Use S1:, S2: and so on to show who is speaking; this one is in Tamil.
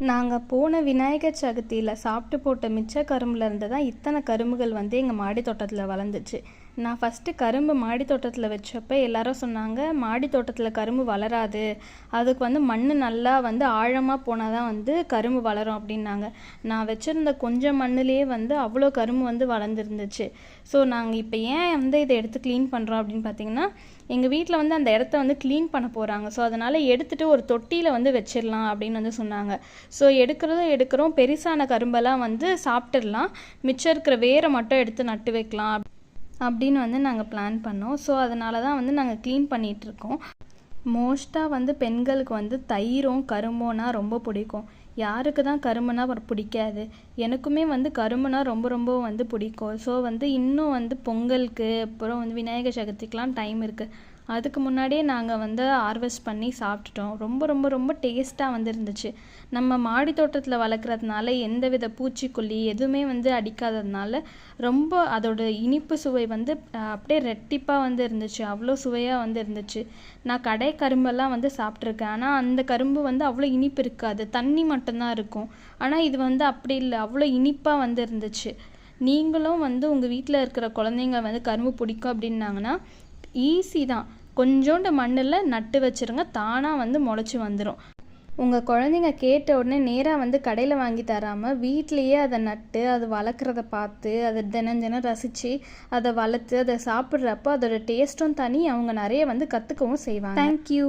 S1: நாங்கள் போன விநாயகர் சதுர்த்தியில் சாப்பிட்டு போட்ட மிச்ச கரும்புல இருந்து தான் இத்தனை கரும்புகள் வந்து எங்கள் மாடி தோட்டத்தில் வளர்ந்துச்சு. நான் ஃபஸ்ட்டு கரும்பு மாடி தோட்டத்தில் வச்சப்போ எல்லாரும் சொன்னாங்க, மாடி தோட்டத்தில் கரும்பு வளராது, அதுக்கு வந்து மண் நல்லா வந்து ஆழமாக போனால் தான் வந்து கரும்பு வளரும் அப்படின்னாங்க. நான் வச்சுருந்த கொஞ்சம் மண்ணிலேயே வந்து அவ்வளோ கரும்பு வந்து வளர்ந்துருந்துச்சு. ஸோ நாங்கள் இப்போ ஏன் வந்து இதை எடுத்து க்ளீன் பண்ணுறோம் அப்படின்னு பார்த்தீங்கன்னா, எங்கள் வீட்டில் வந்து அந்த இடத்த வந்து க்ளீன் பண்ண போகிறாங்க. ஸோ அதனால் எடுத்துகிட்டு ஒரு தொட்டியில் வந்து வச்சிடலாம் அப்படின்னு வந்து சொன்னாங்க. ஸோ எடுக்கிறோம், பெருசான கரும்பெல்லாம் வந்து சாப்பிட்டுடலாம், மிச்சம் இருக்கிற வேரை மட்டும் எடுத்து நட்டு வைக்கலாம் அப்படின்னு வந்து நாங்கள் பிளான் பண்ணோம். ஸோ அதனால தான் வந்து நாங்கள் க்ளீன் பண்ணிகிட்ருக்கோம். மோஸ்ட்டாக வந்து பெண்களுக்கு வந்து தயிரும் கரும்புனா ரொம்ப பிடிக்கும். யாருக்கு தான் கரும்புனா பிடிக்காது? எனக்குமே வந்து கரும்புனா ரொம்ப ரொம்ப வந்து பிடிக்கும். ஸோ வந்து இன்னும் வந்து பொங்கலுக்கு அப்புறம் வந்து விநாயகர் சதுர்த்திக்கெலாம் டைம் இருக்குது. அதுக்கு முன்னாடியே நாங்கள் வந்து ஹார்வெஸ்ட் பண்ணி சாப்பிட்டுட்டோம். ரொம்ப ரொம்ப ரொம்ப டேஸ்ட்டாக வந்து இருந்துச்சு. நம்ம மாடி தோட்டத்தில் வளர்க்குறதுனால எந்த வித பூச்சிக்கொல்லி எதுவுமே வந்து அடிக்காததுனால ரொம்ப அதோட இனிப்பு சுவை வந்து அப்படியே ரெட்டிப்பாக வந்து இருந்துச்சு. அவ்வளோ சுவையாக வந்து இருந்துச்சு. நான் கடை கரும்பெல்லாம் வந்து சாப்பிட்ருக்கேன். ஆனால் அந்த கரும்பு வந்து அவ்வளோ இனிப்பு இருக்காது, தண்ணி மட்டும்தான் இருக்கும். ஆனால் இது வந்து அப்படி இல்லை, அவ்வளோ இனிப்பாக வந்து இருந்துச்சு. நீங்களும் வந்து உங்கள் வீட்டில் இருக்கிற குழந்தைங்க வந்து கரும்பு பிடிக்கும் அப்படின்னாங்கன்னா ஈஸி தான். கொஞ்சோண்டு மண்ணில் நட்டு வச்சுருங்க, தானாக வந்து முளைச்சி வந்துடும். உங்கள் குழந்தைங்க கேட்ட உடனே நேராக வந்து கடையில் வாங்கி தராமல் வீட்லேயே அதை நட்டு அதை வளர்க்குறத பார்த்து அதை தினம் தினம் ரசித்து அதை வளர்த்து அதை சாப்பிட்றப்போ அதோட டேஸ்ட்டும் தனி, அவங்க நிறைய வந்து கற்றுக்கவும் செய்வாங்க. தேங்க்யூ.